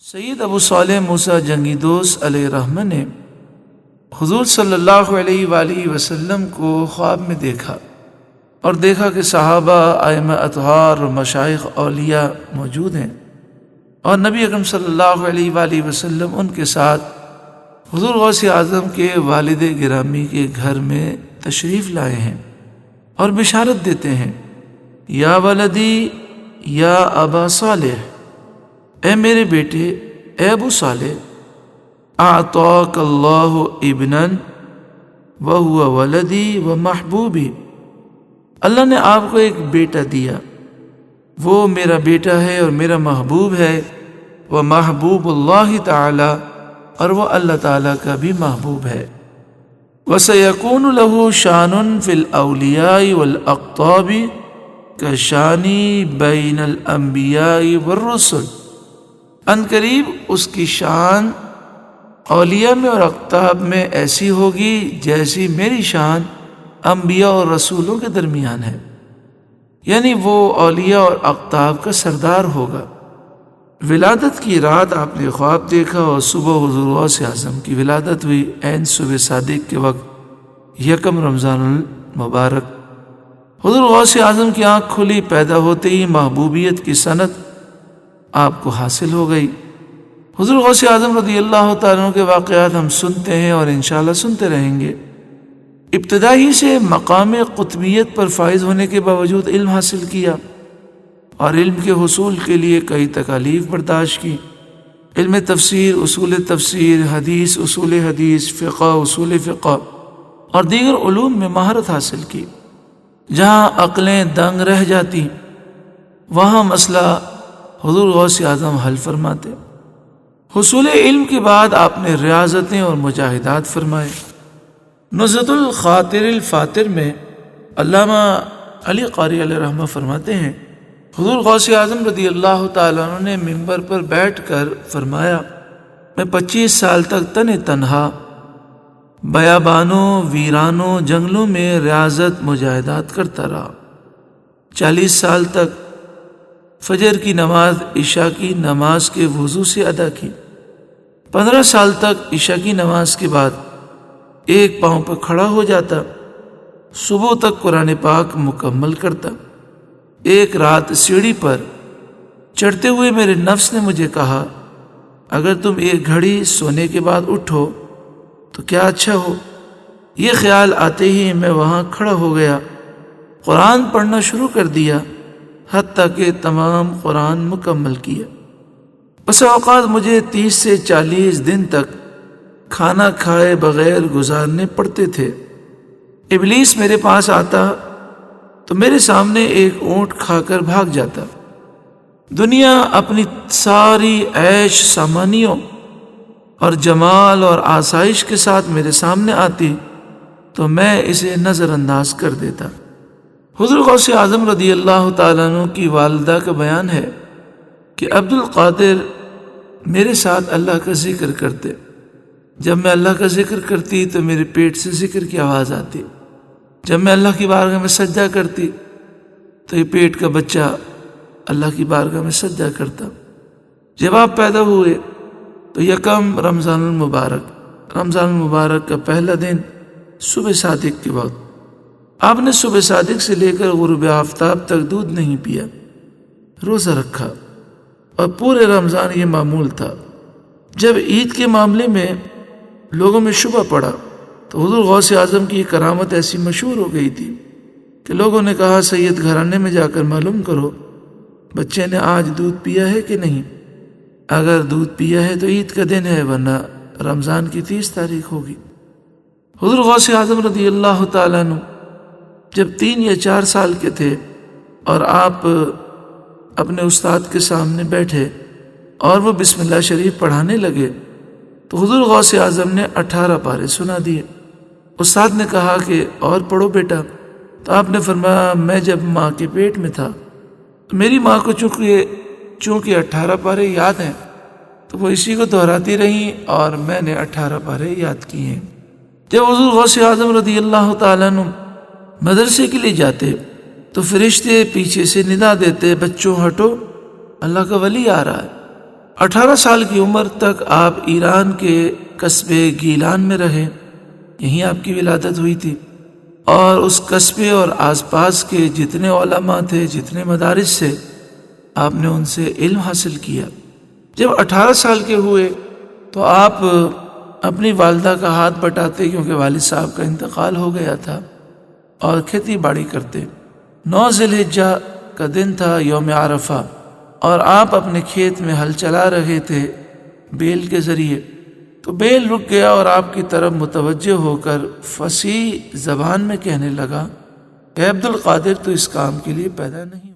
سید ابو صالح موسیٰ جنگی دوست علیہ الرحمہ نے حضور صلی اللہ علیہ وآلہ وسلم کو خواب میں دیکھا اور دیکھا کہ صحابہ، ائمہ اطہار اور مشائخ اولیاء موجود ہیں، اور نبی اکرم صلی اللہ علیہ وآلہ وسلم ان کے ساتھ حضور غوث اعظم کے والد گرامی کے گھر میں تشریف لائے ہیں اور بشارت دیتے ہیں، یا ولدی یا ابا صالح، اے میرے بیٹے، اے ابو صالح، اعطاک اللہ ابنا وہو ولدی و محبوبی، اللہ نے آپ کو ایک بیٹا دیا، وہ میرا بیٹا ہے اور میرا محبوب ہے، وہ محبوب اللہ تعالی، اور وہ اللہ تعالیٰ کا بھی محبوب ہے، وَسَيَكُونُ لَهُ شَانٌ فِي الْأَوْلِيَاءِ وَالْأَقْطَابِ كَشَانِ بَيْنَ الْأَنْبِيَاءِ وَالرُّسُلِ، ان قریب اس کی شان اولیاء میں اور اقطاب میں ایسی ہوگی جیسی میری شان انبیاء اور رسولوں کے درمیان ہے، یعنی وہ اولیاء اور اقطاب کا سردار ہوگا۔ ولادت کی رات آپ نے خواب دیکھا اور صبح حضور غوث اعظم کی ولادت ہوئی، عین صبح صادق کے وقت، یکم رمضان المبارک۔ حضور غوث اعظم کی آنکھ کھلی، پیدا ہوتے ہی محبوبیت کی سند آپ کو حاصل ہو گئی۔ حضور غوث اعظم رضی اللہ تعالیٰ عنہ کے واقعات ہم سنتے ہیں اور انشاءاللہ سنتے رہیں گے۔ ابتدا ہی سے مقام قطبیت پر فائز ہونے کے باوجود علم حاصل کیا اور علم کے حصول کے لیے کئی تکالیف برداشت کی۔ علم تفسیر، اصول تفسیر، حدیث، اصول حدیث، فقہ، اصول فقہ اور دیگر علوم میں مہارت حاصل کی۔ جہاں عقلیں دنگ رہ جاتی وہاں مسئلہ حضور غوث اعظم حل فرماتے۔ حصول علم کے بعد آپ نے ریاضتیں اور مجاہدات فرمائے۔ نزہۃ الخاطر الفاتر میں علامہ علی قاری علیہ الرحمہ فرماتے ہیں، حضور غوث اعظم رضی اللہ تعالیٰ عنہ نے منبر پر بیٹھ کر فرمایا، میں 25 سال تک تنہا بیابانوں، ویرانوں، جنگلوں میں ریاضت مجاہدات کرتا رہا۔ 40 سال تک فجر کی نماز عشاء کی نماز کے وضو سے ادا کی۔ 15 سال تک عشاء کی نماز کے بعد ایک پاؤں پر کھڑا ہو جاتا، صبح تک قرآن پاک مکمل کرتا۔ ایک رات سیڑھی پر چڑھتے ہوئے میرے نفس نے مجھے کہا، اگر تم ایک گھڑی سونے کے بعد اٹھو تو کیا اچھا ہو۔ یہ خیال آتے ہی میں وہاں کھڑا ہو گیا، قرآن پڑھنا شروع کر دیا، حتیٰ کہ تمام قرآن مکمل کیا۔ بس اوقات مجھے 30 سے 40 دن تک کھانا کھائے بغیر گزارنے پڑتے تھے۔ ابلیس میرے پاس آتا تو میرے سامنے ایک اونٹ کھا کر بھاگ جاتا۔ دنیا اپنی ساری عیش سامانیوں اور جمال اور آسائش کے ساتھ میرے سامنے آتی تو میں اسے نظر انداز کر دیتا۔ حضور غوث اعظم رضی اللہ تعالیٰ عنہ کی والدہ کا بیان ہے کہ عبد القادر میرے ساتھ اللہ کا ذکر کرتے، جب میں اللہ کا ذکر کرتی تو میرے پیٹ سے ذکر کی آواز آتی، جب میں اللہ کی بارگاہ میں سجدہ کرتی تو یہ پیٹ کا بچہ اللہ کی بارگاہ میں سجدہ کرتا۔ جب آپ پیدا ہوئے تو یکم رمضان المبارک کا پہلا دن صبح صادق کے وقت آپ نے صبح صادق سے لے کر غروب آفتاب تک دودھ نہیں پیا، روزہ رکھا، اور پورے رمضان یہ معمول تھا۔ جب عید کے معاملے میں لوگوں میں شبہ پڑا تو حضور غوث اعظم کی یہ کرامت ایسی مشہور ہو گئی تھی کہ لوگوں نے کہا، سید گھرانے میں جا کر معلوم کرو بچے نے آج دودھ پیا ہے کہ نہیں، اگر دودھ پیا ہے تو عید کا دن ہے، ورنہ رمضان کی 30 تاریخ ہوگی۔ حضور غوث اعظم رضی اللہ تعالیٰ عنہ جب 3 یا 4 سال کے تھے اور آپ اپنے استاد کے سامنے بیٹھے اور وہ بسم اللہ شریف پڑھانے لگے تو حضور غوث اعظم نے 18 پارے سنا دیے۔ استاد نے کہا کہ اور پڑھو بیٹا، تو آپ نے فرمایا، میں جب ماں کے پیٹ میں تھا تو میری ماں کو چونکہ 18 پارے یاد ہیں تو وہ اسی کو دہراتی رہیں اور میں نے 18 پارے یاد کیے ہیں۔ جب حضور غوث اعظم رضی اللہ تعالیٰ عنہ مدرسے کے لیے جاتے تو فرشتے پیچھے سے ندا دیتے، بچوں ہٹو، اللہ کا ولی آ رہا ہے۔ 18 سال کی عمر تک آپ ایران کے قصبے گیلان میں رہے، یہیں آپ کی ولادت ہوئی تھی، اور اس قصبے اور آس پاس کے جتنے علماء تھے، جتنے مدارس سے، آپ نے ان سے علم حاصل کیا۔ جب 18 سال کے ہوئے تو آپ اپنی والدہ کا ہاتھ بٹاتے، کیونکہ والد صاحب کا انتقال ہو گیا تھا، اور کھیتی باڑی کرتے۔ 9 ذی الحجہ کا دن تھا، یوم عرفہ، اور آپ اپنے کھیت میں ہل چلا رہے تھے بیل کے ذریعے، تو بیل رک گیا اور آپ کی طرف متوجہ ہو کر فصیح زبان میں کہنے لگا کہ عبد القادر تو اس کام کے لیے پیدا نہیں